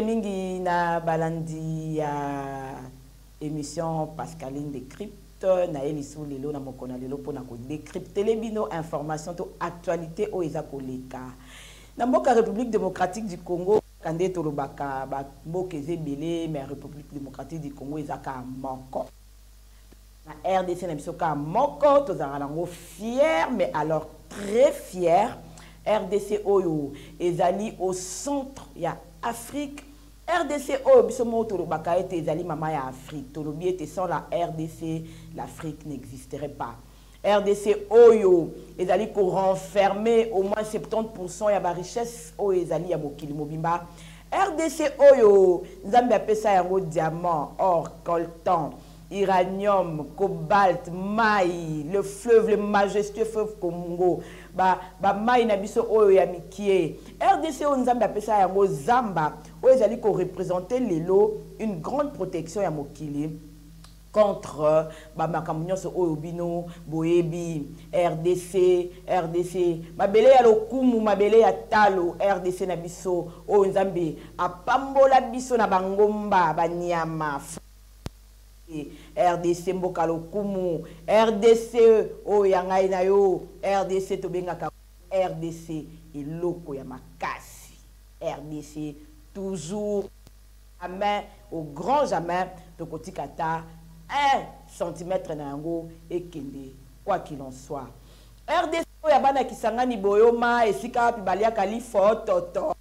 mingi na balandi ya émission Pascaline Décrypte na elisu lelo na mokona lelo pona ko décrypter les bino information to actualité o eza koleka na mboka République démocratique du Congo kande to lobaka ba mboka ezebele mais République démocratique du Congo ezaka moko na RDC na biso ka moko to zanga nango fier mais alors très fier RDC oyo ezali au centre ya Afrique. RDC oyo biso moto lobaka ete ezali mama ya Afrique. Tolobi ete sans la RDC, l'Afrique n'existerait pas. RDC oyo ezali ko renfermer au moins 70% ya ba richesse oyo ezali ya mokili mobimba. RDC oyo nzambe apesa yango diamant, or, coltan, uranium, cobalt, maï, le fleuve, le majestueux fleuve Congo, maï na biso oyo ya mikie. RDC o nzambe apesa yango zamba, oyo ezali ko représenter lelo une grande protection ya mokili contre makambo nyonso oyo bino boyebi. RDC mabele ya lokumu, mabele ya talo. RDC na biso oyo nzambe apambola biso na bangomba banyama. RDC mboka lokumu, RDC o yangai na yo, RDC tobengaka RDC eloko ya makasi. RDC toujours jamais, au grand jamais de kotikata 1 centimètre na yango ekende quoi qu'il en soit. RDC o ya bana kisangani boyoma esika pi balia kali foto.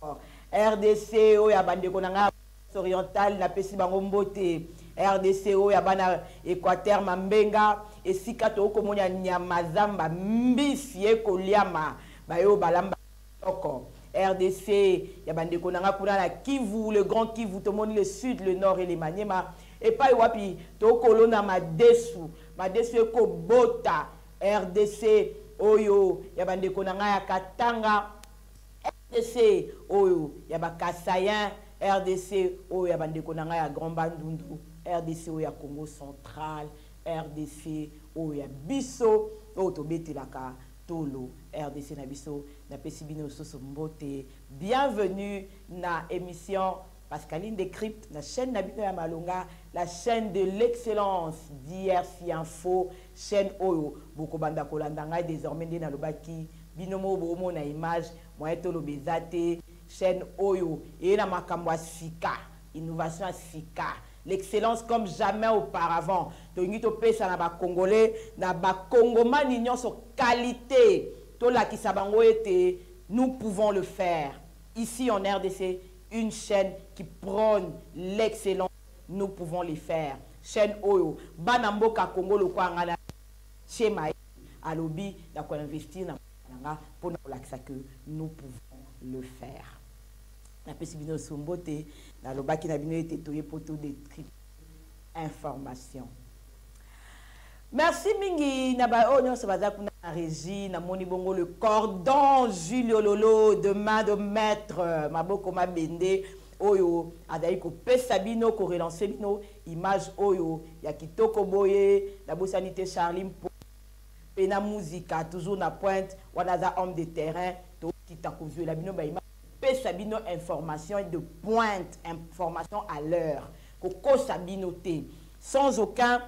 RDC o ya bandeko na nga oriental na pesi bango mbote. RDC o ya bana Équateur mambenga esika to komonya nyama zamba mbisi ekoliama bayo balamba toko. RDC ya bandeko nanga kuna na Kivu, le grand Kivu, to moni le sud, le nord et les Maniema et pas wapi to kolona madesu ko bota. RDC oyo ya bandeko nanga ya Katanga. RDC oyo ya bakasayen. RDC oyo ya bandeko nanga ya Grand Bandundu. RDC oyo ya Congo central. RDC oyo ya biso oyo tobetelaka tolo. RDC na biso na pesi bino soso mbote. Bienvenue na émission Pascaline Décrypte na chaîne na bino ya Malonga, la chaîne de l'excellence d'IRC Info, chaîne oyo boko banda kolanda ngai désormais nde na lobaki bino mo bomo na image moyen tolo bezate. Chaîne oyo et na makambo sika, innovation sika, l'excellence comme jamais auparavant. Tongi to pesa na ba congolais na ba congomani nyonso qualité to la kisabango ete nous pouvons le faire. Ici en RDC, une chaîne qui prône l'excellence, nous pouvons le faire. Chaîne oyo bana mboka Congo lo kwa ngana chema alobi na ko investir na nga pour na que nous pouvons le faire. Na pesi bino sombote na lobaki na bino ete toye poto de information. Merci mingi na ba onyo se baza kuna na régie na moni bongo le cordon Julio Lolo de main de maître maboko mabende oyo adai ko pesa bino ko relancer bino image oyo ya kitoko boye la bosanité Charlie Mpo pena musica toujours na pointe wanaza homme de terrain to kitako vu la bino ba image Sabino information de pointe, information à l'heure. Koko Sabinoté, sans aucun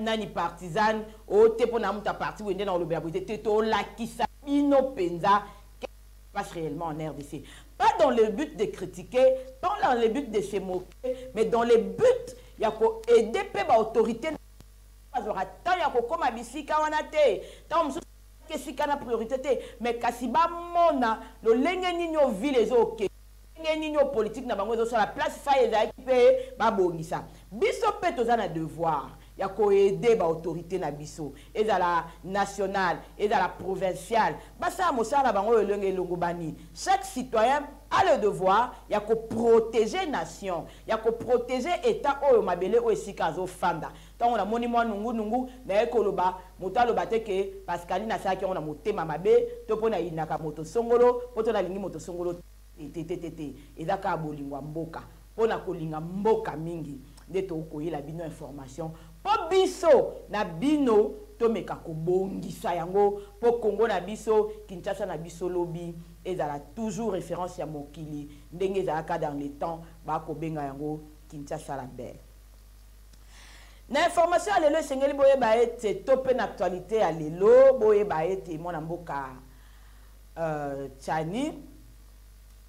nani partisan, au tepo na muta parti ou dans le béabouté, teto la qui Sabino Penza, qu'est-ce qui passe réellement en RDC. Pas dans le but de critiquer, pas dans le but de se moquer, mais dans le but, il y a qu'à aider l'autorité. Il y a comme Abissika Wanate, tant que si kana priorité mais kasiba mona lo lenge ninyo ville ezoke lenge ninyo politique na bango zo la place fa eza équipe ba bongisa biso pe tozana devoir ya ko aider ba autorité na biso ezala nationale ezala provinciale basa mosala bango lenge longo bani chaque citoyen a le devoir ya ko protéger nation ya ko protéger état oyo mabele o esika zo fanda. Tant on a moni moi nungu na ekoloba motalo bateke Pascaline na saki on a motema mabe to pona inaka moto songolo poto na lingi moto songolo tete ezaka bolingwa mboka pona kolinga mboka mingi nde to koyela bino information po biso na bino tomeka kobongisa yango po Congo na biso Kinshasa na biso lobi ezala toujours référence ya mokili ndenge ezalaka dans les temps bakobenga yango Kinshasa la belle. Na information à lelo sengeli boye ba ete topé na actualité à lelo boye ba ete mwana mboka Tchani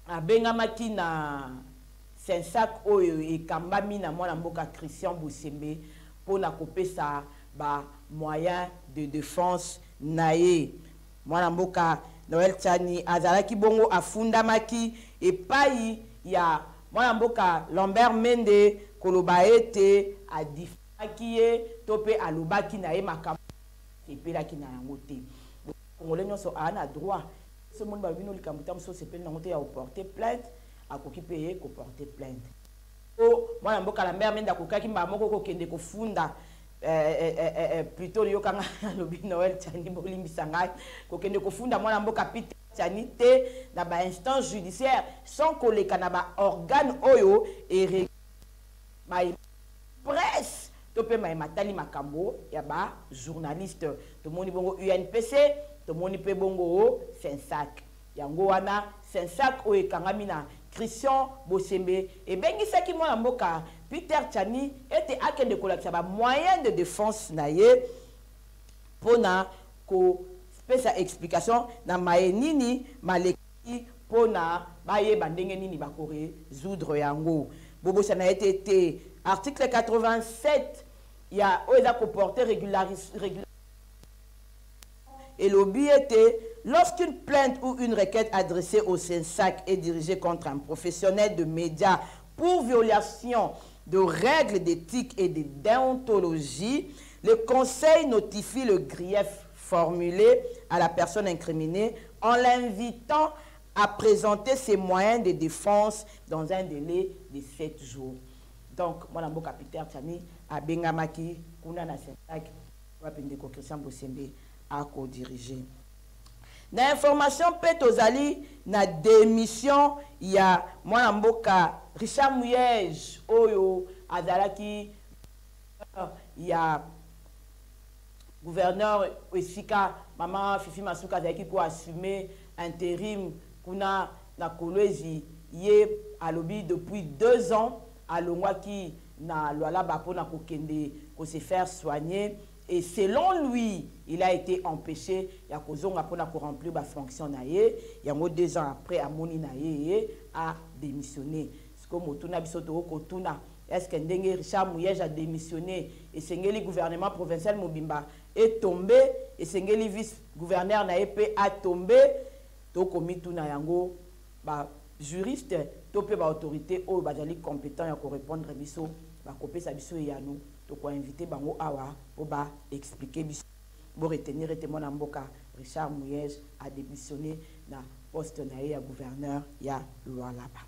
abengamaki na Sensak oyo ekambami na mwana mboka Christian Bosembe pona kopesa ba moyen de défense naye. Mwana mboka Noël Tchani azalaki bongo afundamaki epai ya mwana mboka Lambert Mende koloba ete adifaki ye tope alobaki na ye makambo epelaki na yango te. Congolais nyonso ana droit ce monde ba bino likambo tam so sepeli na ngote ya porter plainte akoki payer ko porter plainte. O mwana mboka Lambert Mende akokaki mba moko ko kende ko funda plutôt yokanga lobi Noël Tchani bolimbisa ngai ko kende ko funda mwana mboka Peter Tchani te na ba instance judiciaire sans koleka na ba organe oyo et ba presse topé ma matali makambo ya ba journaliste to moni bongo UNPC to moni pe bongo Sensak yango wana Sensak o ekangami na Christian Bosembe et bengisaki mwana mboka Peter Tchani était akende kolakisa ba moyen de défense na ye pona ko pesa explication na mayenini maleki pona baye bandenge nini bakore zoudre yango bobo ça n'a été article 87 il y a oza ko porter et l'objet était lorsqu'une plainte ou une requête adressée au Sensak est dirigée contre un professionnel de médias pour violation de règles d'éthique et de déontologie, le conseil notifie le grief formulé à la personne incriminée en l'invitant à présenter ses moyens de défense dans un délai de 7 jours. Donc, moi, je suis Peter Tchani, à Bengamaki, Kuna na Sensak, Christian Bosembe, à co-diriger. Na information peut ozali na démission il y a mwana mboka Richard Muyej oyo azalaki il y a gouverneur Esika maman Fifi Masuka azalaki ko assumer intérim kuna na Kolwezi ye alobi depuis 2 ans alongwaki na Luala bapo na kokende ko se faire soigner. Et selon lui, il a été empêché. Il y a kozonga pona ko remplir ba fonction na ye. Il y a 2 ans après amoni na ye a démissionné. C'est comme otuna bisoto okotuna. Est-ce que ndenge Richard Muyej a démissionné et sengeli gouvernement provincial Mobimba est tombé et sengeli vice-gouverneur na EP a tombé. To komituna yango ba juriste topé ba autorité o bazali compétent ya ko répondre biso ba kopesa biso ya nous. Donc, on a invité Bango Awa pour expliquer, pour retenir mon amboka Richard Muyej a démissionné dans le poste de gouverneur ya Lualaba.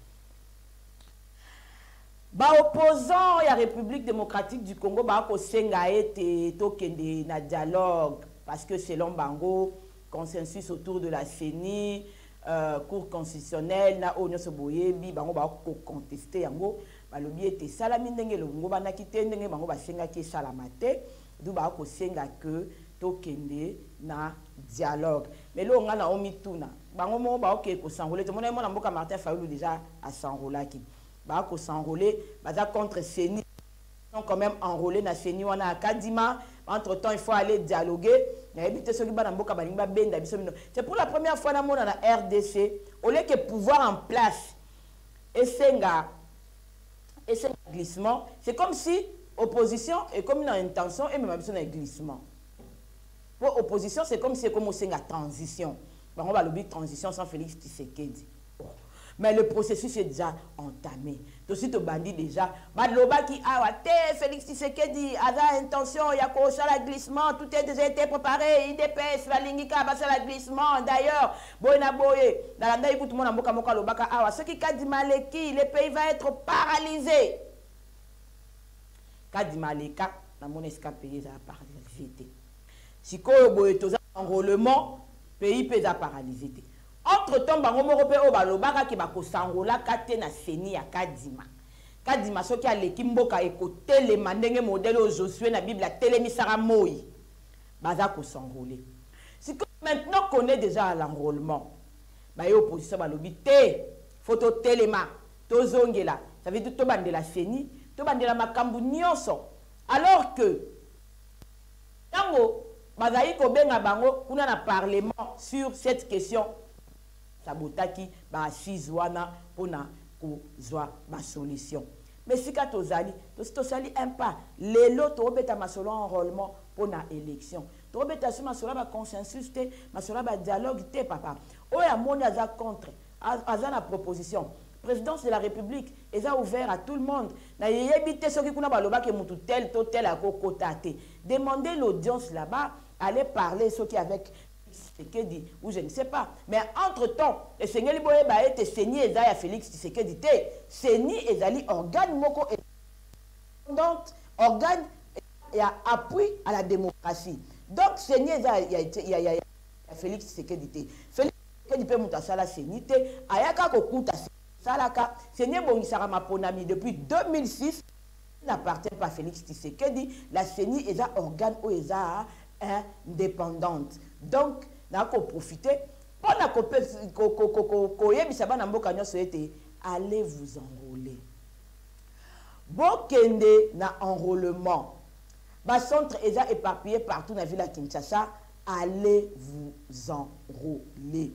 Opposant à la République démocratique du Congo, ko senga été tokende na dialogue parce que selon Bango, consensus autour de la CENI, Cour constitutionnelle, na onyo soboyebi, Bango ko contester yango. Balobi ete salami ndenge longo banaki te ndenge bango basenga ki salamate du ba ko senga que tokende na dialogue mais lo nga na omituna bango mo ba ko s'enrôler tout monde mo mboka Martin Fayulu déjà à s'enrôlaki ba ko s'enrôler baza contre CENI sont quand même enrôlés na CENI wana akadima entre temps il faut aller dialoguer na ebité soki bana mboka balinga benda biso mino c'est pour la première fois na mona na RDC au lieu que pouvoir en place esenga et c'est un glissement. C'est comme si opposition est comme une intention et même un glissement. Pour opposition, c'est comme si c'est comme une transition. On va le transition sans Félix Tshisekedi. Mais le processus est déjà entamé. Tout de suite, au bandit déjà. Madloba qui a Félix Tshisekedi a l'intention, il y a un glissement, tout a déjà été préparé. IDPS, la Lingika, le glissement. D'ailleurs, Boyna Boye, dans la Ndaï, tout le monde a moka moka lobaka awa. Ce qui dit Maleki, le pays va être paralysé. Kadi Maleka, la monesca pays a paralysé. Si Koyo Boye, tout enrôlement, pays peut être paralysé. Entre-temps, bango morope o balobaka ki bako sangola kate na CENI ya Kadima. Kadima soki aleki mboka ekotelema ndenge modele o Josué na Bible atelemi sara moi. bazako s'enrôler. Si maintenant qu'on est déjà à l'enrôlement, bah y opposition ba lobi té photo téléma tozongela, ça veut dire to bandela seni, to bandela makambu nyonso. Alors que tango bazali ko benga bango kuna na parlement sur cette question sabotaki ba assise wana pona ko zwa ba solution. Mais si ka tozali tosali un pas lelo to beta masolo enrôlement pona élection. To beta sur masolo ba consensus te, masolo ba dialogue te papa. Oya moni aza contre aza na proposition. Présidence de la République est ouvert à tout le monde. Demandez l'audience là-bas, allez parler ce qui avec Tshisekedi ou je ne sais pas. Mais entre-temps, le Seigneur Liboye ba été Seni Ezaya Félix Tshisekedi te. Seni Ezali organe moko donc organe et appui à la démocratie. Donc Seni Ezaya Félix Tshisekedi te. Félix Tshisekedi peut monter ça la Seni te. Ayaka kokuta Salaka, Seigneur Bongisara Maponami, depuis 2006, n'appartient pas à Félix Tshisekedi, la CENI est un organe où elle est indépendante. Donc, nous avons profité, pour la allez vous enrôler. Bokende na enrôlement. Bas centre est éparpillé partout dans la ville de Kinshasa, allez vous enrôler.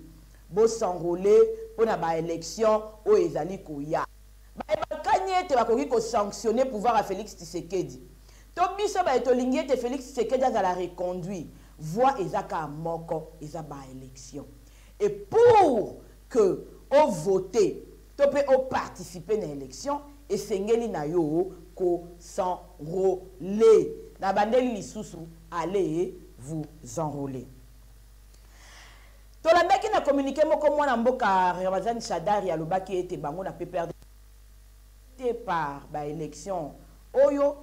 Bo s'enrôler pour la élection au ezali koya. Ba kanye te bakoki ko sanctionner pouvoir à Félix Tshisekedi. To biso ba etolingi te Félix Tshisekedi a la reconduit. Voix ezaka moko ezaba élection. Et pour que au voter, to pe au participer à l'élection et sengeli na yo ko s'enrôler. Na bandeli lisusu allez vous enrôler. Tolanda qui n'a communiqué moko mwana mboka Ramazani Shadari alobaki ete bango na pe perdre par ba élection oyo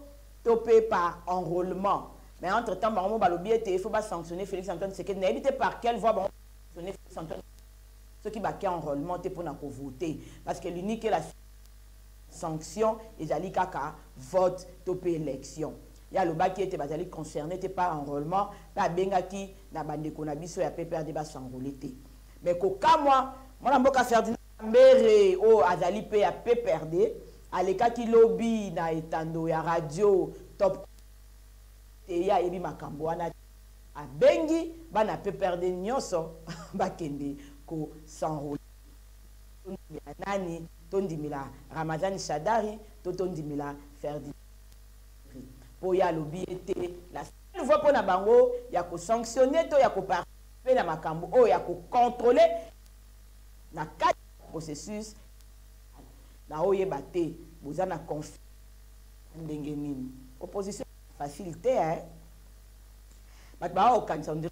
topé par enrôlement. Mais entre temps bango balobi ete il faut pas sanctionner Félix Antoine Tshisekedi na éviter par quelle voie bango sanctionner Félix Antoine ceux qui baqué enrôlement te pour na ko voter parce que l'unique la sanction ezali kaka vote topé élection. Ya le baki était bazali concerné te par enrôlement na bengaki na bandeko na biso ya PPRD ba s'enrôler te. Mais ko ka moi mboka Ferdinand Mbere o azali pe ya PPRD aleka ki lobby na etando ya radio top te ya ebi makambo wana a bengi bana PPRD nyonso bakende ko s'enrôler. Nani tondimila Ramazani Shadari to tondimila Ferdinand pour y lobby était la seule voie pour na bango ya ko sanctionner to ya ko participer na makambo o ya ko contrôler na quatre processus na oye baté bozana confiance ndenge nini opposition facilité hein ba o kanisa on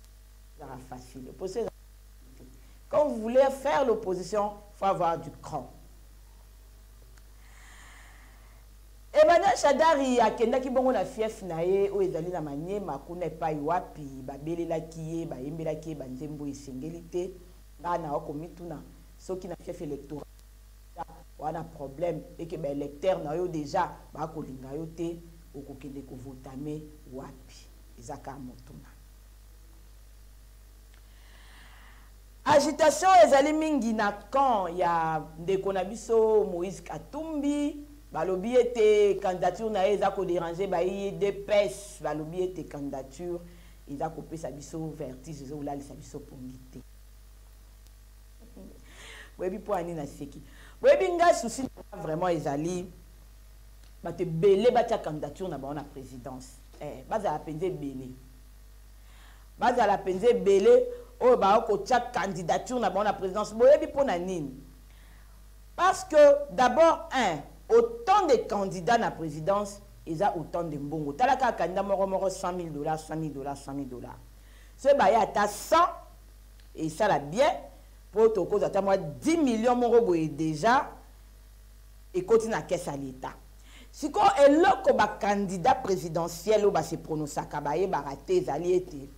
facile opposition quand vous voulez faire l'opposition faut avoir du cran. Emmanuel Shadari akendaki bongo na fief na ye o ezali na Maniema kuna epai wapi babelelaki ye bayembelaki ye banzembo esengeli te nga na okomituna soki na fief électoral wana problème et que ba électeur na yo déjà bakolinga yo te okokende ko votame wapi ezaka motuna. Agitation ezali mingi na camp ya ndeko na biso Moïse Katumbi. Balobi était candidature na eza ko déranger ba IDPS balobi était candidature eza ko pesa biso vertige zo la sa biso pongité. Webi po ani na seki. Webi nga souci vraiment ezali ba te belé ba ta candidature na ba na présidence. Baza la penze belé. Baza la penze belé o ba ko tia candidature na ba na présidence. Webi po na nini? Parce que d'abord autant de candidats à la présidence, ils ont autant de mbongo. Talaka candidat moro 100 000 $, 100 000 $, 100 000 $. Ce bail à 100 et ça l'a bien pour te cause à moi 10 millions moro déjà et continue à caisse à l'État. Si quand est là que ba candidat présidentiel ou ba se prononcer kabaye ba raté zaliété.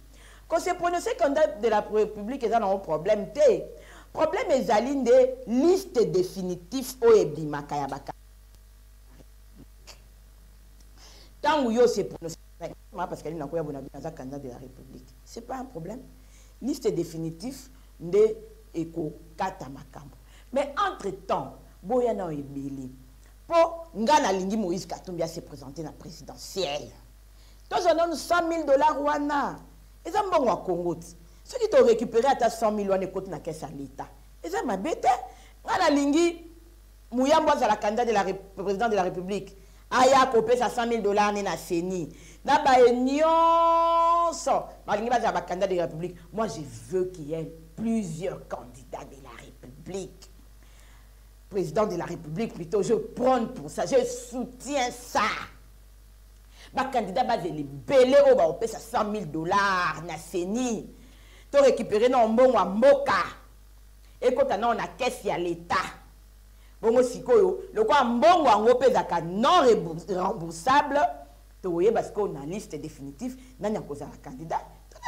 Quand se prononcer candidat de la République ils ont un problème té. Problème est aline de liste définitive au ebimaka ya baka. Tant où yo se prononce parce qu'elle n'a pas un candidat de la République. Ce n'est pas un problème. Liste définitive de Eko Katamakambo. Mais entre-temps, Boyana Ebele, pour Ngana Lingi Moïse Katumbi s'est présenté dans la présidentielle. Donc, on donne 100 000 $ wana. Et ça, bon, au Congo. Ceux qui t'ont récupéré à ta 100 000 wana écoutent la caisse à l'État. Et ça m'a bête. Ngana Lingi Mouyamba, c'est la candidat de la président de la République. Aya kopé sa 100 000 $ na Seni. Na ba nyonso. Malingi ba za candidat de la République. Moi je veux qu'il y ait plusieurs candidats de la République. Président de la République plutôt, je prône pour ça, je soutiens ça. Ma candidat ba les belé au ba opé sa 100 000 $ na Seni. To récupérer non bon wa mboka. Et quand on a caisse à l'État. Bongo sikoyo, le quoi mbongo ango pezaka non remboursable, toye parce qu'on a liste définitive, nanya koza la candidat,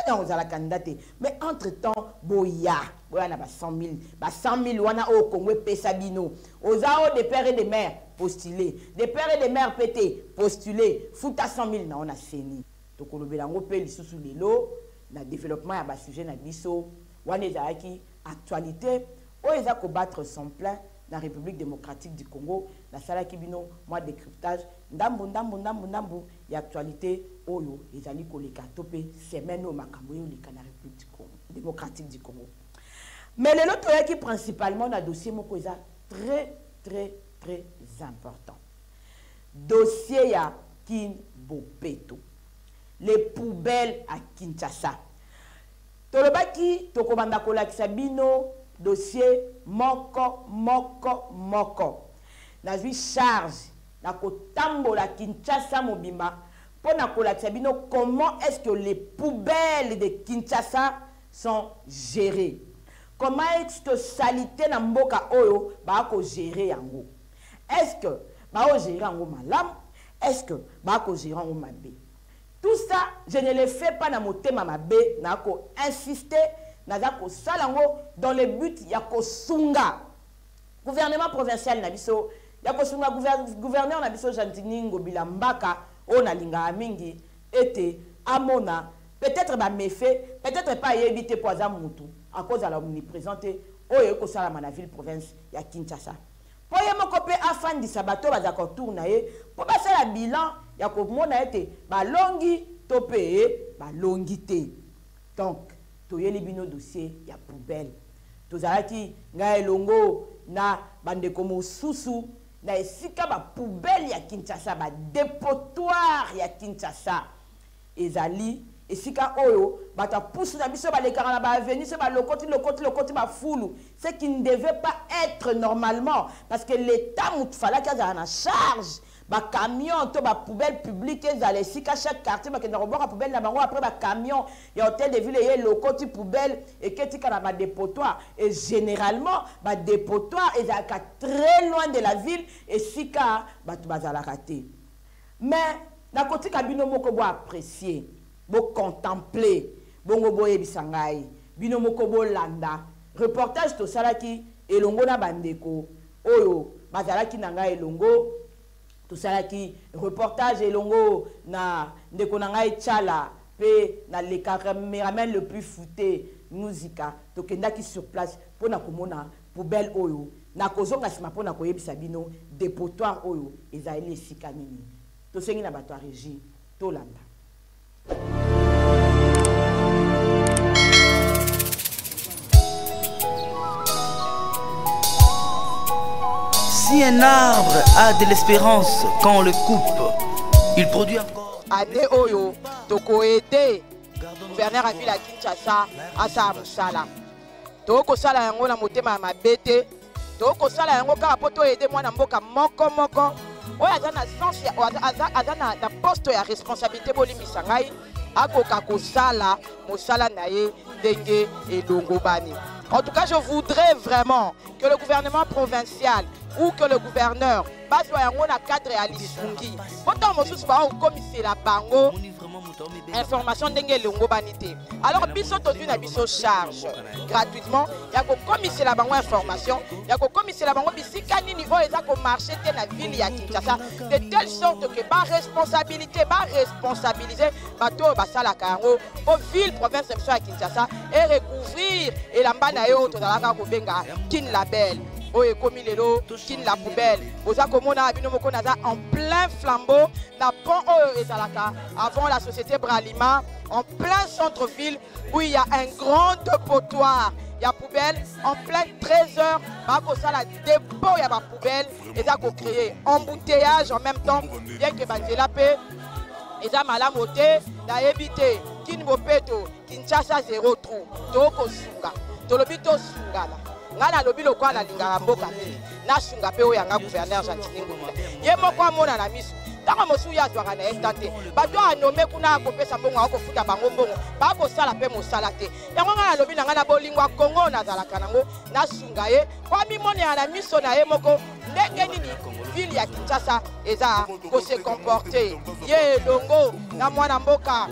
nanya koza la candidate. Mais entre-temps, boya na ba 100 000 wana au Congo pesabino. Ozao des pères et des mères postulés, des pères et des mères pété postulés, futa 100 000 na on a Seni. To kolobela ngo pe lisusu lelo na développement ya ba sujet na biso, wana ezaki actualité, o eza ko battre son plein la République démocratique du Congo, la sala kibino, moi décryptage, ndambo, y actualité, oyo, les alliés koleka topé, semaine au makambo, la République démocratique du Congo. Mais le autre qui principalement dans le dossier Mokoza, très important. Dossier ya Kin Bopeto. Les poubelles à Kinshasa. Tolobaki, Tokomanda Kolakisabino, dossier moko. Na zui charge, na kotambo la Kinshasa mobimba, pour na kolakisa bino comment est-ce que les poubelles de Kinshasa sont gérées. Comment est-ce que salité na mboka oyo ba ko gérer yango. Est-ce que ba o gérer yango malam? Est-ce que ba ko gérer yango mabe? Tout ça, je ne le fais pas na motema mabe, na ko insister Nazako Salango dans le but Yako Sunga. Gouvernement provincial Nabiso, Yako Sunga, gouverneur Nabiso Jantiningo Bilambaka, Onalinga Amingi, était Amona, peut-être pas méfait, peut-être pas éviter Poisa Moutou, à cause de l'omniprésente, Oyeko Salama la ville province ya Kinshasa. Pour y mokope afin de sabato, bazako tournaye, pour passer la bilan, Yako Mona était balongi, topé, balongité. Donc, toyeli bino dossier ya poubelle tozalaki nga elongo na bandeko mosusu na esika ba poubelle ya Kinshasa ba dépotoir ya Kinshasa ezali esika oyo bata pousse na biso ba lekara na ba avenue se ba lokoti ba fulu ce qui ne devait pas être normalement parce que l'état mutfala ki azala na charge ba camion to ba poubelle publique ezale sika chaque quartier ba kenda robora poubelle na bango après ba camion ya hôtel de ville et lokoti poubelle et ketika na ba dépotoir et généralement ba dépotoir ezaka très loin de la ville et sika ba to bazala raté mais na kotika bino moko bo apprécier bo contempler bongo boye bisangai bino moko bo landa reportage to salaki elongo na bandeko oyo bazalaki na ngai elongo tout ça qui reportage elongo na ndeko na ngai Tchala pe na le caméraman le plus fouté musica to kendaki sur place pour na komona poubelle oyo na kozonga sima pour na koyebisa bino dépotoir oyo ezali esika nini to sengi na bato régie to landa. Si un arbre a de l'espérance quand on le coupe, il produit encore. Année Oyo, Toko aidé, gouverneur à ville à Kinshasa, à sa musala. Toko sala yango na motema mabete, Toko sala yango ka poto aider moi na mboka moko. Oya azana sens azana na poste ya responsabilité bolimbisa ngai, akoka kosala mosala na ye ndenge elongo bani. En tout cas, je voudrais vraiment que le gouvernement provincial ou que le gouverneur bazwa yango na cadre ya lisungi poto mosusu ba okomisela bango information ndenge longo banité. Alors biso tozwi na biso charge gratuitement ya ko komisela bango information ya ko komisela bango bisika nini o eza ko marcher te na ville ya Kinshasa de telle sorte que ba responsabilité ba responsabiliser bato basalaka yango au ville province de Kinshasa et recouvrir elamba na yo tozalaka ko benga kin label. Oye komi lelo kin la poubelle oza komona bino moko naza en plein flambeau na pont oyo ezalaka avant la société Bralima en plein centre-ville où il y a un grand dépotoir. Il y a poubelle en plein 13h bako sala dépôt ya ba poubelle eza ko créer embouteillage en même temps bien que banzela pe eza malamu te na éviter kin bopeto Kinshasa 0 trou to ko sunga to lobito sungala ngana lobilo kwa na lingaka mboka te na sunga pe oyo yanga gouverneur Jean-Tini Ngobila ye moko amona na miso tanga mosu ya zwaka na estate bato anome kuna akopesa mbongo akofuta bango mbongo bakosala pe mosala te yango ngana lobi na ngana bolingwa Kongo nazalaka nango na sunga ye kwa mimone ya na miso na ye moko ndenge nini ville ya Kinshasa eza ko se comporter ye longo na mwana mboka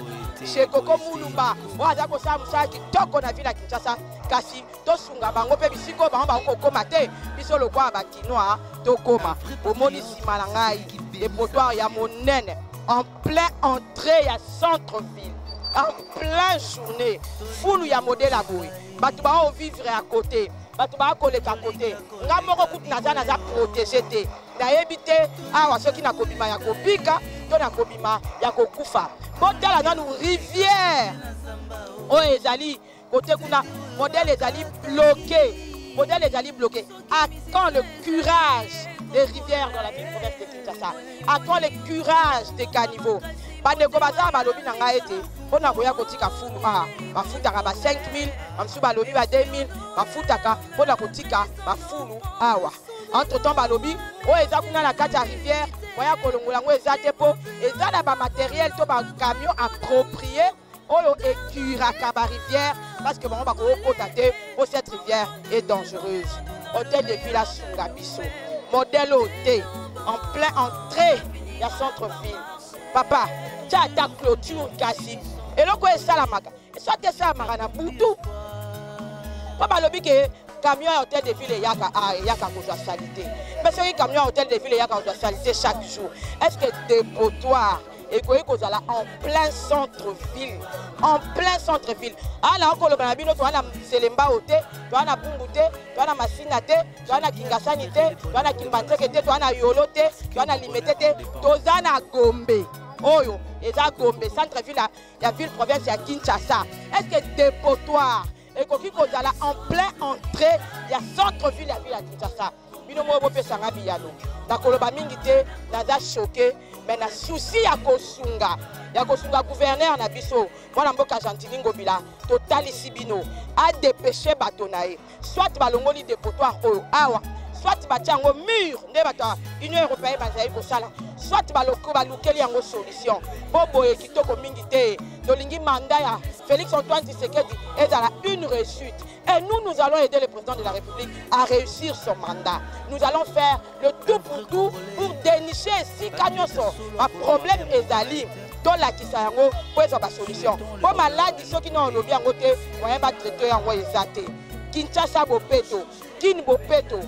chez Koko Mulumba oaza kosala mosala kitoko na ville ya Kinshasa kasi tosunga bango pe bisiko bango bakokoma te biso lokwa bakinoa tokoma omoni nsima na ngai dépotoir ya monene en plein entrée ya centre-ville en plein journée fulu ya modèle à boy bato bao vivre à côté bato ba koleka côté nga moko kutu naza protégé te nayebi te awa soki na kobima ya kobika to na kobima ya kokufa botala nanu rivière oyo ezali côté kuna modèle ezali bloqué modèle ezali bloqué à quand le curage des rivières dans la ville province de Kinshasa à quand le curage des caniveaux bandeko baza balobi na ngai ete mpona koya kotika fulu bafutaka ba 5000 bamisusu balobi ba 2000 bafutaka mpona kotika bafulu awa entre temps balobi oyo eza kuna na kati ya rivière koya kolongola yango eza te mpo eza na bamatériel to bacamion approprié oyo écuraka ba rivière parce que bango bakokota te po cette rivière est dangereuse. Hôtel de Villa Sunga biso modèle hôtel en plein entrée ya centre-ville papa tia ta clôture kasi eloko esalamaka esoki esalamaka na butu po balobi ke camion ya hôtel de ville eyaka kozwa salité mais soki camion ya hôtel de ville eyaka kozwa salité chaque jour est-ce que dépotoir ekoki kozala en plein centre-ville en plein centre-ville ala okoloba na bino towana selemba ote towana bungu te towana masina te towana kingasani te towana kimbanzeke te towana yolo te towana limete te toza na Gombe oyo eza Gombe centre-ville ya ville province ya Kinshasa est-ce que dépotoir ekoki kozala en plein entrée ya centre-ville ya ville ya Kinshasa bino mo bopesanga biyano nakoloba mingi te naza choqué mais na souci ya kosunga gouverneur na biso mwana mboka Jean-Tini Ngobila totalisi bino a dépêché bato na ye soit balongoli dépotoir oyo awa soit batia yango mur nde bato union européenne bazali kosala soit balukeli yango solution po boye kitoko mingi te tolingi mandat ya Félix Antoine Tshisekedi ezala une réussite et nous allons aider le président de la République à réussir son mandat. Nous allons faire le tout pour dénicher si kanyoso un problème ezali dans la kisango pour avoir une solution. Pour maladie ceux qui n'ont lobby en côté moyen ba traiter en ezate. Kinshasa bopeto, kin bopeto.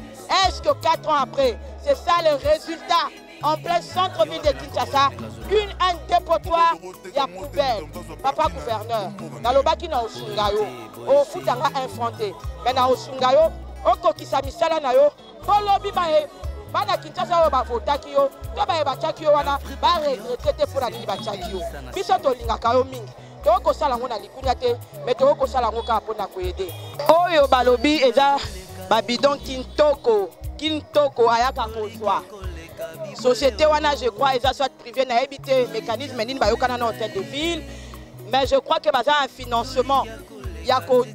Est-ce que 4 ans après, c'est ça le résultat? En plein centre-ville de Kinshasa, un dépotoir, il y a poubelle. Papa gouverneur, dans le bas qui n'a au Sungayo, au foot à infronté. Mais dans le Sungayo, au Kokisa Misala Nayo, pour l'objet, bana Kinshasa ba votaki yo, to ba bachaki yo wana, ba retraité pour la ligne bachaki yo. Biso to lingaka yo mingi. To ko sala ngona likunya te, mais to ko sala ngoka pona ko aider. Oyo balobi eza ba bidon kintoko ayaka kozwa. Société wana je crois ils soit privé na habité mécanisme nini ba yokana na hôtel de ville mais je crois que baza un financement ya ko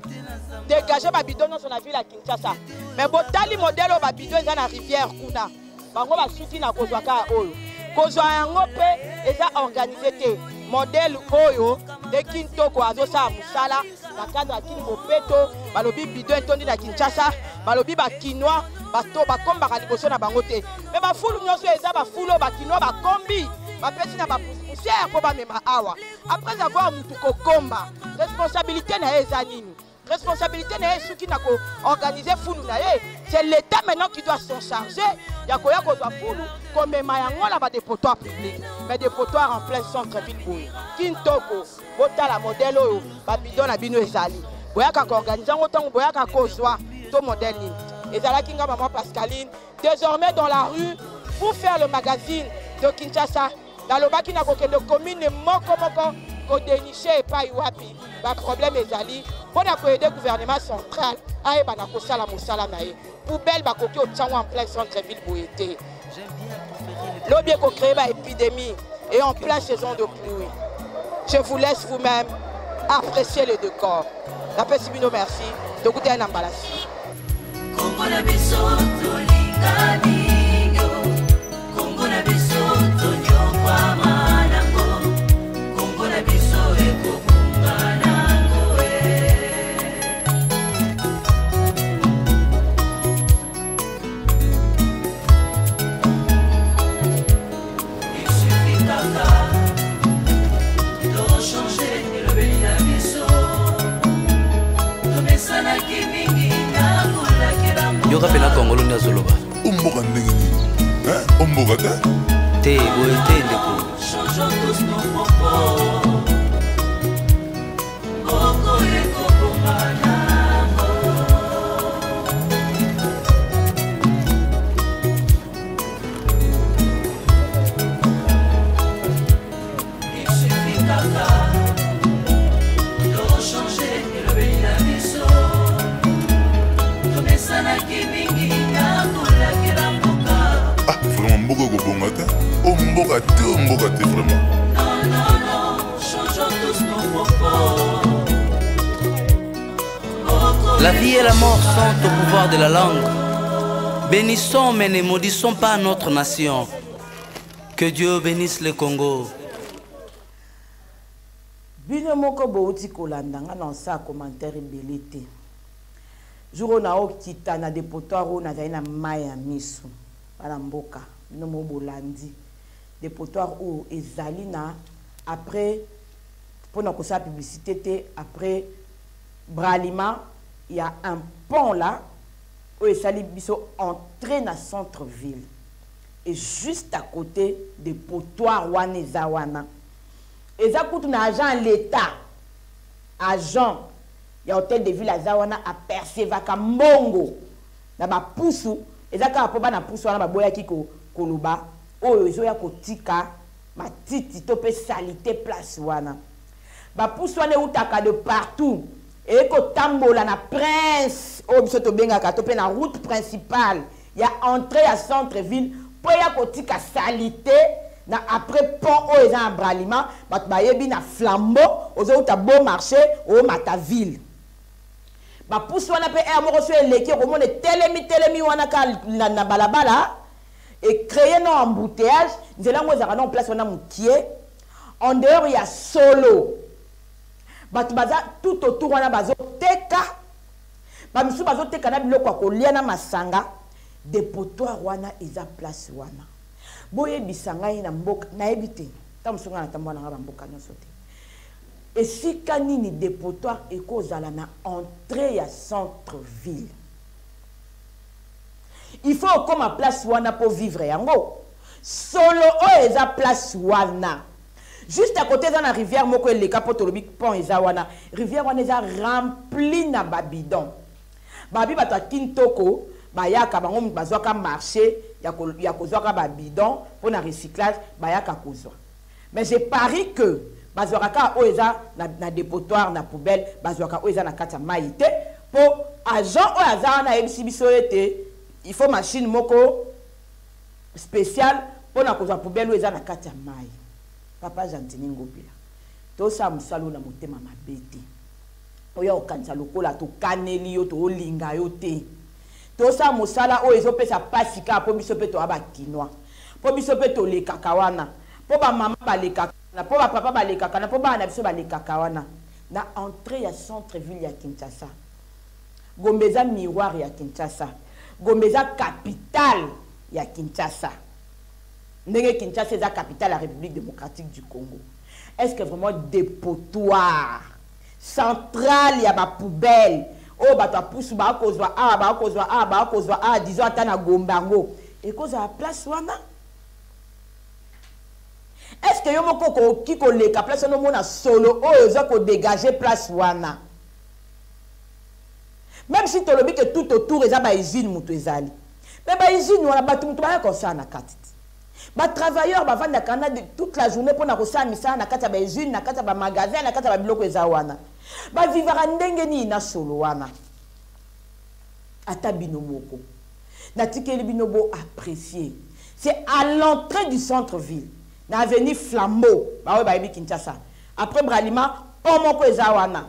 dégager ba bidon dans la ville à Kinshasa mais botali modèle ba bidon eza na rivière kuna bango ba suti na kozwa ka oyo kozwa yango pe eza organisé te modèle oyo de kintoko azosa musala na cadre ya kin bopeto balobi bidon tondi na Kinshasa balobi ba kinois bato bakombaka liboso na bango te mais bafulu nyonso eza bafulu bakino bakombi bapesi na bapoussière mpo bamema awa après avoir mutu kokomba responsabilité na ye eza nini responsabilité na ye soki na koorganize fulu na ye c'est l'état maintenant qui doit s'en charger ya koya kozwa fulu komema yango na badepotoir public mais dépotoir en plein centre-ville boye kintoko botala modèle oyo babidon na bino ezali boyaka koorganize yango ntango boyaka kozwa to modèle nini ezalaki nga maman Pascaline désormais dans la rue pour faire le magazine de Kinshasa nalobaki na kokende commune moko kodénicher epai wapi baproblème ezali mpona koyede gouvernement central ayeba na kosala mosala na ye poubelle bakoki otiango en plein centre-ville boye te lobi ekocréer baépidémie et en pleine saison de pluie. Je vous laisse vous-même apprécier les deux corps. La Pesibino, merci. De goûter un embalasi. Yo kapela Congolo ni azoloba. Umboka ndenge nini? Umboka te? Te boye te ndeko. Changeons tous nos propos. Boko eko bomana. Il suffit kaka de changer et le pays la biso. Vraiment mboka kobonga te? Mboka te vraiment. Non, changeons tous nos propos. La vie et la mort sont au pouvoir de la langue. Bénissons mais ne maudissons pas notre nation. Que Dieu bénisse le Congo. Bino moko bouti kolanda nga na sa commentaire belité. Jour na okita na dépotoir na zaina maya misu bana mboka bino mo bolandi dépotoir o ezali na après pour na kosa publicité te après Bralima il y a un pont là où ezali biso entrée na centre ville et juste à côté dépotoir wana ezawana eza kutu na agent l'état agent ya hôtel de ville azawana apercevaka mbongo na bapusu ezaka po bana pusu wana baboya ki koluba oyo ezoya kotika matiti to pe salité place wana bapusu wana utaka de partout et kotambola na prince oyo biso to bengaka to pe na route principale ya entrée à centre ville po ya kotika salité na après pont oyo eza na Bralima bato bayebi na flambeau ozouta beau marché o mata ville ba pousse wana pe air moko so eleki komone telemi wana ka na balabala et créer no embouteillage nzela ngo ezaka non place wana mukie en dehors il y a solo bato baza tout autour wana bazo teka ba misu bazo teka na biloko kolia na masanga dépotoir wana eza place wana boye bisanga na mboka na ebité tamusunga na tambona nga mboka nyonso te et si kanini dépotoir ekozala na entrée à centre-ville. Il faut comme à place wana pour vivre yango. Solo o eza place wana. Juste à côté de la rivière moko le kapotolobi pont eza wana. Rivière wana eza rempli na babidon. Babi bata kintoko bayaka bango bazwaka marché ya kozwaka babidon pour na recyclage bayaka kozwa. Mais j'ai pari que bazwaka oeza na dépotoir na poubelle bazwaka oeza na kata maïté pour agent o azana na ebisi biso ete il faut machine moko spécial pour na kozwa poubelle oeza na kata mai papa Jantini Ngobila to sa musalo na motema mabete oya okanisa lokola to kaneli yo to olinga yo te to sa musala o ezopesa pasika po biso pe to abakinwa po biso pe to le kakawana po ba mama ba le na po ba papa ba le kakana po ba na biso ba le kakawana na entrée ya centre ville ya Kinshasa Gombeza miroir ya Kinshasa Gombe eza capitale ya Kinshasa. Ndenge Kinshasa eza capitale la République démocratique du Congo. Est-ce que vraiment dépotoir central ya ba poubelle oh bato apusu ba kozwa disons atana Gombango et cause à place wana? Est-ce que yo moko ki ko leka place no mona solo oh eza ko dégager place wana? Même si tu lobi que tout autour eza ba usine mutu ezali. Mais ba usine wana batu mutu ba konsa na kati. Ba travailleurs ba vanda kana de toute la journée pour na kosa misa na kati ba usine na kati ba magasin na kati ba biloko eza wana. Ba vivara ndenge ni na solo wana. Ata binomoko. Na tikeli binobo apprécier. C'est à l'entrée du centre-ville. Na avenue Flambeau, ba ba yebi Kinshasa. Après Bralima, omoko eza wana.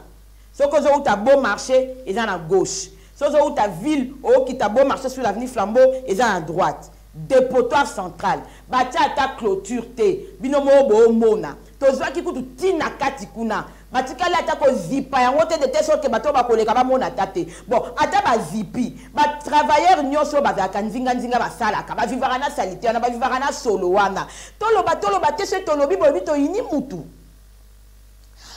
Soko zo uta beau marché, eza na gauche. Soko uta ville, o ki ta beau marché sur l'avenue Flambeau, eza à droite. Dépotoir central. Batia ata clôture te. Binomo bo mona. Tozwa ki kutu tina kati kuna. Batikali ata ko zipa yango te de telle sorte que bato ba koleka ba mona tate. Bon, ata ba zipi. Ba travailleur nyonso ba zaka nzinga ba sala ka ba vivara na salité na ba vivara na solo wana. Toloba te se tolobi bobi to ini mutu.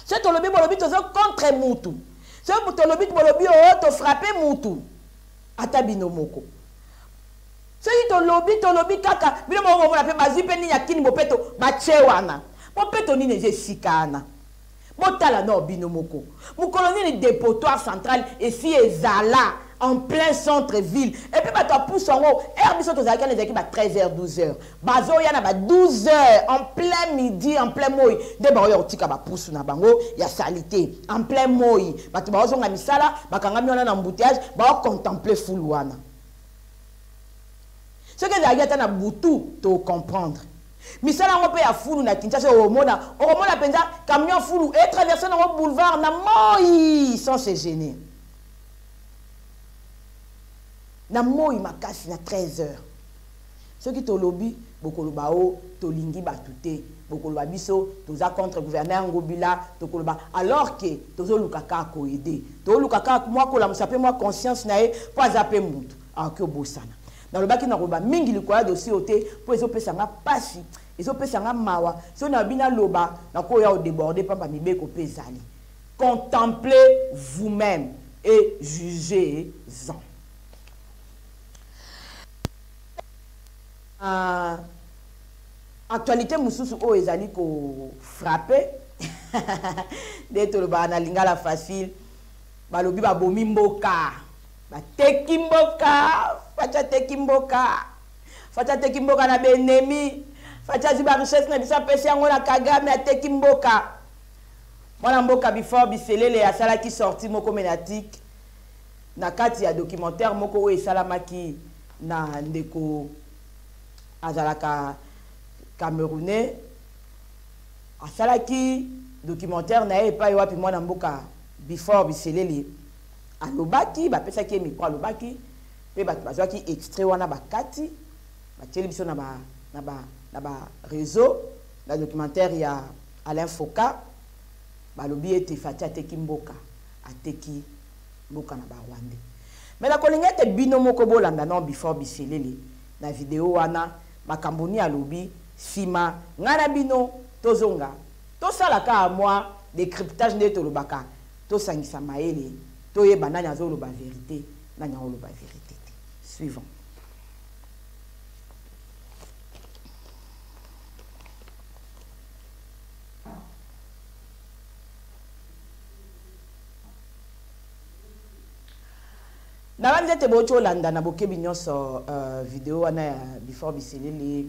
Se tolobi bobi to zo contre mutu. Se tolobi bobi o to frapper mutu. Ata binomoko. Se tolobi kaka bino mo na pe bazipe ni yakini bopeto ba chewana. Bopeto ni neje sikana. Botala no binomoko. Mon colonel est dépotoir central et si ezala en plein centre-ville. Et puis bah toi pousse en haut. Herbiso to zakane zaki ba 13h 12h. Bazo yana ba 12h en plein midi en plein moy. De ba yo tika ba pousse na bango ya salité en plein moy. Ba to ba zo nga misala ba kanga mi ona na embouteillage ba contempler fuluana. Ce que zaki na butu to comprendre. Misala ngo pe ya fulu na Kinshasa omona penza camion fulu et traverser dans boulevard na moi sans se gêner. Na moi makasi na 13h. Ce qui to lobby bokoloba o to lingi batute bokoloba biso toza contre gouverneur Ngobila to koloba alors que tozo lukaka ko aider. To lukaka moi ko la musape moi conscience na e po azape mutu akyo bosana. Dans le baki na roba mingi likoya dossier oté po ezo pesa nga pasi ezo pesa nga mawa so na bina loba na ko ya o déborder papa mibeko pesali. Contemplez vous-même et jugez-en. Actualité mususu o ezali ko frapper d'être le ba na lingala facile balobi ba bomi mboka ba tekimboka facha tekimboka na benemi facha ziba richesse na bisa pesi yango na Kagame a tekimboka mwana mboka before biselele asala ki sorti moko médiatique na kati ya documentaire moko o esalamaki na ndeko azalaka camerounais asalaki documentaire na epa yo wapi mwana mboka before biselele alobaki bapesaki micro alobaki pe bazwaki extrait wana bakati batieli biso na ba réseau na documentaire ya Alain Foka balobi ete Fatia ateki mboka ateki mboka na ba Rwanda mais la kolingete bino moko bolanda non before biselele na vidéo wana makamboni alobi sima ngana bino tozonga tosalaka moi décryptage nde tolobaka tosangisa maele toyeba nani azoloba vérité nani azoloba vérité. Suivant. Na banzete bocho landa na bokebi nyonso vidéo wana before biselele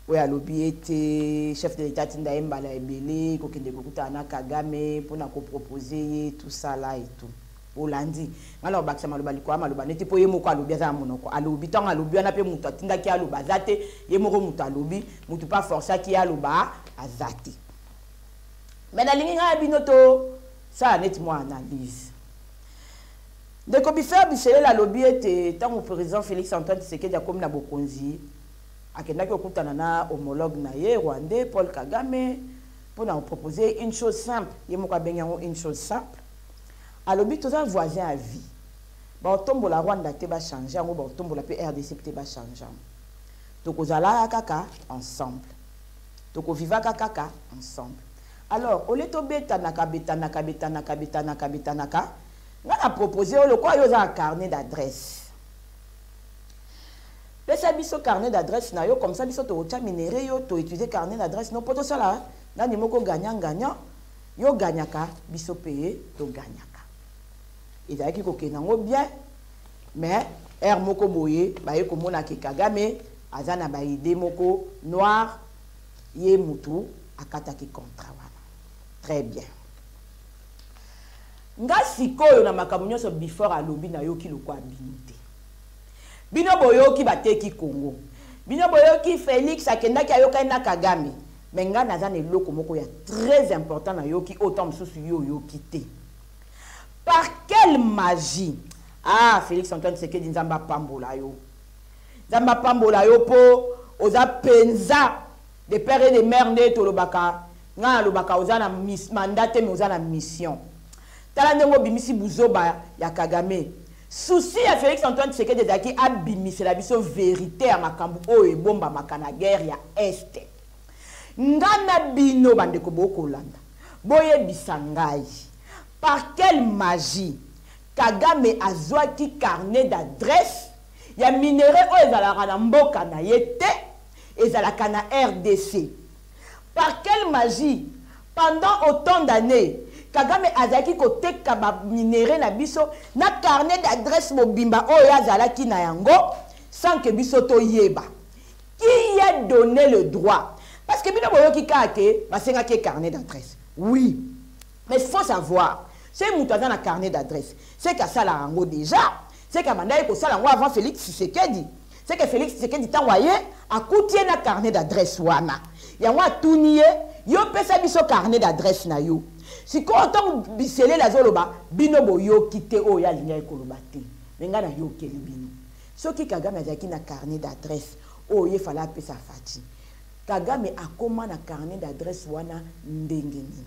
oya lobi ete chef de l'état tinda embala ebele kokende kokuta na Kagame pona ko proposer tout ça là et tout. Olandi ngalo bakisa maloba likwa maloba neti po yemoko alobi za monoko alobi tanga alobi na pe mutu atinda ki aloba zate yemoko mutu alobi mutu pas forcer ki aloba azati mais na lingi nga binoto ça neti moi analyse de ko bifa biselele alobi ete tango président Félix Antoine Tshisekedi akomi na bokonzi akenda ki okutana na homologue na ye Rwandais Paul Kagame pour nous proposer une chose simple yemoko abengango une chose simple. Alors, tous un voisin à vie. Bon, tombe la Rwanda te va changer, bon, tombe la RDC te va changer. Toko zala kaka ensemble. Toko viva kaka ensemble. Alors, au lieu de betanaka, on a proposé le quoi yo un carnet d'adresse. Pesa biso carnet d'adresse na yo comme ça biso to minéré yo to utiliser carnet d'adresse no poto sala na ni moko gagnant yo gagnaka biso payer to gagnaka. Il a qui ko kenango bien mais er moko boye ba ye ko mona ke Kagame azana ba idée moko noir ye mutu akata ki contrat wana. Très bien. Nga sikoyo na makambo nyonso before alobi na yo ki lokwa binite. Bino boyoki bateki Congo. Bino boyoki Félix akendaki ayoka na Kagame. Mais nga nazana eloko moko ya très important na yoki autant msusu yo yoki te. Par quelle magie? Ah, Félix Antoine Tshisekedi nzamba pambola yo. Nzamba pambola yo po oza penza de père et de mère nde tolobaka. Nga lobaka oza na mandat mais oza na mission. Tala ndengo bimisi buzoba ya Kagame. Souci à Félix Antoine Tshisekedi ezaki abimisi la biso vérité ya makambu oyo ebomba makana guerre ya este. Ngana bino bandeko bokolanda. Boye bisangai. Par quelle magie Kagame azwaki carnet d'adresse ya minéraux oyo ezalaka na mboka na yete ezalaka na RDC. Par quelle magie pendant autant d'années Kagame azaki koteka ba minéraux na biso na carnet d'adresse mobimba oyo azalaki na yango sans que biso to yeba. Qui a donné le droit? Parce que bino boyoki kake basenga ke carnet d'adresse. Oui. Mais il faut savoir, c'est mutaza na carnet d'adresse. C'est qu'à ça la rango déjà, c'est qu'à mandaye ko sala avant Félix Tshisekedi. C'est que Félix Tshisekedi t'envoyé à coutier na carnet d'adresse wana. Yango atuniye yo pesa biso carnet d'adresse na yo. Si ko autant bisele la zoloba bino boyo kite o ya linya ekoloba te. Menga na yo keli bino. Soki Kagame azaki na carnet d'adresse o ye fala pesa fati. Kagame akoma na carnet d'adresse wana ndenge nini.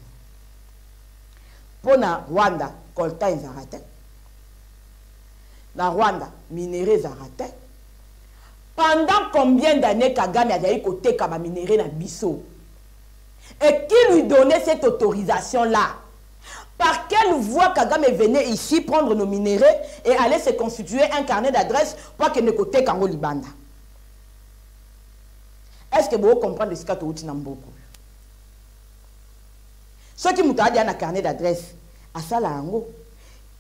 Pona Rwanda coltan ezarate. Na Rwanda minéraux ezarate. Pendant combien d'années Kagame azali koteka ba minéraux na biso? Et qui lui donnait cette autorisation-là? Par quelle voie Kagame venait ici prendre nos minéraux et aller se constituer un carnet d'adresse pour qu'il ne côté Kango Libanda? Est-ce que vous comprenez ce que vous avez beaucoup? Ce qui m'a dit un carnet d'adresse à Salango,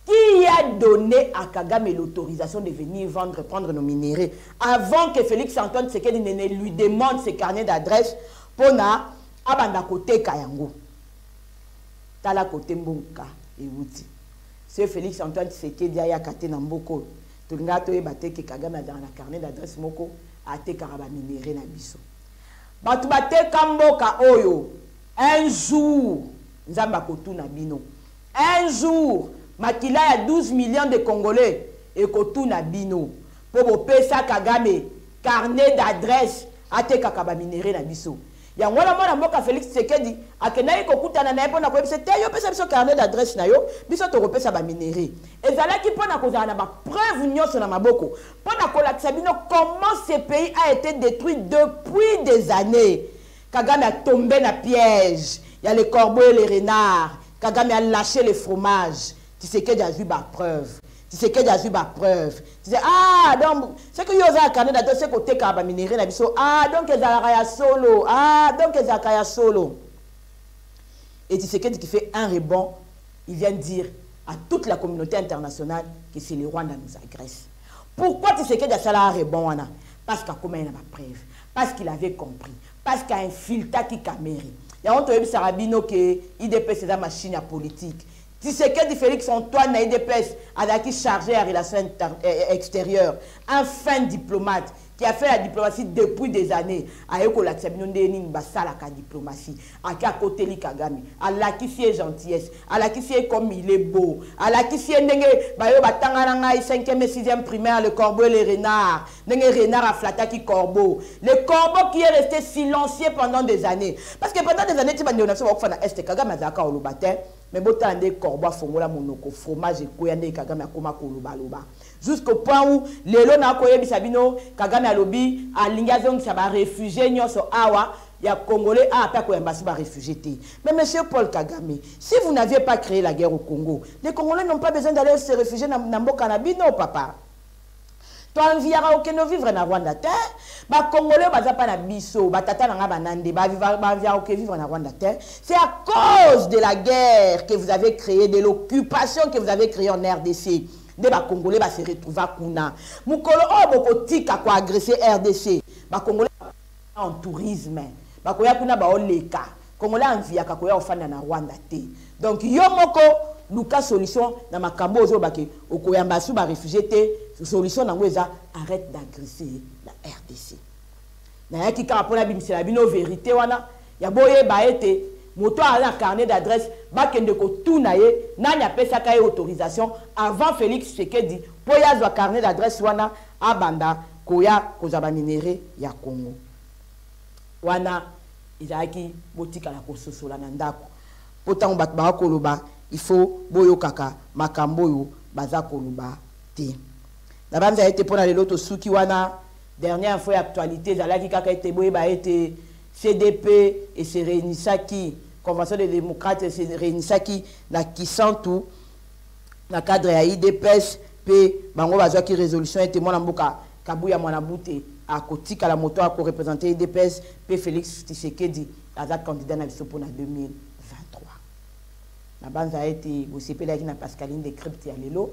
qui a donné à Kagame l'autorisation de venir vendre, prendre nos minéraux avant que Félix Antoine Tshisekedi ne lui demande ses carnets d'adresse pour na abanda côté Kayango. Tala côté Mbonka et Wuti. C'est Félix Antoine Tshisekedi a katé na mboko. Tulinga to ebate ke Kagame dans la carnet d'adresse moko a te karaba minéraux na biso. Batu bate kamboka oyo. Un jour, nzamba kotuna bino. Un jour, makila ya 12 millions de Congolais et kotuna bino. Pour pesa Kagame carnet d'adresse a te kakaba minéraux na biso. Ya ngwana mwana mboka Félix Tshisekedi akenai kokutana na epona ko ebise te yo pesa biso carnet d'adresse na yo biso to kopesa ba minéraux. Ezalaki pona kozala na ba preuve nyonso na maboko. Pona kolakisa bino comment ce pays a été détruit depuis des années. Kagame a tombé dans le piège. Il y a les corbeaux et les renards. Kagame a lâché les fromages. Tu sais qu'il y a eu ma preuve. Tu sais qu'il y a eu ma preuve. Tu sais, ah, donc, c'est que il y a un carnet d'adresse de ce côté qui a minéré. Ah, donc il y a un solo. Ah, donc il y a un solo. Et tu sais qui fait un rebond, il vient dire à toute la communauté internationale que c'est le Rwanda nous agresse. Pourquoi tu sais qu'il y a un rebond? Parce qu'il y a ma preuve. Parce qu'il avait compris. Parce qu'il y a un filtre qui caméri. Il y a un peu de Sarabino qui IDPS c'est la machine politique. Tu sais que Félix Antoine na IDPS a qui chargé à relations extérieures. Un fin diplomate qui a fait la diplomatie depuis des années. A eko la tsabino ndening basala ka diplomatie. A ki a côté li Kagame. A la qui est gentillesse. A la qui est comme il est beau. A la qui est ndenge bayo batanga ngai 5e et 6e primaire le corbeau et les renards. Ndenge renard a flatta qui corbeau. Le corbeau qui est resté silencieux pendant des années. Parce que pendant des années tu vas dire on a fait est Kagame azaka olobatin. mais botande corbo fongola monoko fromage ekoyande Kagame akoma koloba loba jusqu'au point où lelo na koyebisa bino Kagame alobi alingi azongisa ba réfugiés nyonso awa ya congolais a pas koyamba si ba réfugiés te. Mais monsieur Paul Kagame, si vous n'aviez pas créé la guerre au Congo, les Congolais n'ont pas besoin d'aller se réfugier dans mboka na bino papa. Toi enviara okeno vivre na Rwanda te, ba Congolais baza pa na biso, ba tata na nga banande, ba enviara okeno vivre na Rwanda te. C'est à cause de la guerre que vous avez créée, de l'occupation que vous avez créée en RDC. De ba Congolais ba se retrouver kuna. Mukolo o boko tika ko agresser RDC. Ba Congolais en tourisme. Ba koya kuna ba oleka. Congolais envia ka koya ofanda na Rwanda te. Donc yo moko luka solution na makambo ozo bake okoyamba su ba réfugié te. Solution nango eza arrête d'agresser la RDC. Na yaki ka pona bimisela bino vérité wana ya boye ba ete moto a un carnet d'adresse ba kende ko tuna ye nanya pesa ka autorisation avant Félix Tshisekedi po ya zo carnet d'adresse wana abanda koya kozaba minéré ya Congo. Wana izaki botika la kososola na ndako. Potango bat ba koloba il faut boyo kaka makambo yo baza koloba te. La bande a été pour les lotos souki wana dernière fois actualité zalaki kaka été boye ba été CDP et c'est réunisaki convention des démocrates et c'est réunisaki na Kisantu na cadre ya IDPS pe bango bazwa ki résolution était mona mboka kabuya mwana bute a kotika la moto a ko représenter IDPS pe Félix Tshisekedi aza candidat na biso na 2023. La bande a été aussi pe la na Pascaline de crypte ya lelo.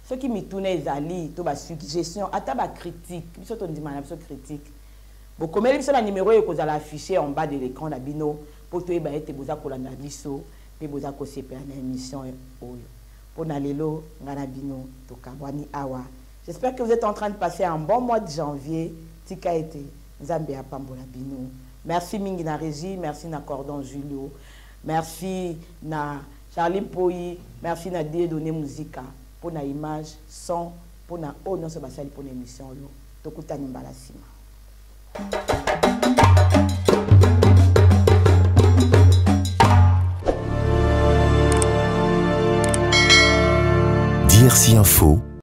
Ce qui me tourne les alliés, tout bas suggestion, à ta critique, biso ton dimana biso critique. Bon, comme il y a un numéro que vous allez afficher en bas de l'écran d'Abino, pour que vous ayez besoin de la biso, et vous avez besoin de l'émission. Pour Nalelo, Nganabino, Tokabwani Awa. J'espère que vous êtes en train de passer un bon mois de janvier. Tika été, Zambia Pambola Bino. Merci Mingi na Régie, merci na Cordon Julio, merci na Charlie Poyi, merci na Dieudonné Musica. Pour na image, son, pour na oh non, c'est pas ça pour l'émission. Tokuta Nimbala Sima. DRC Info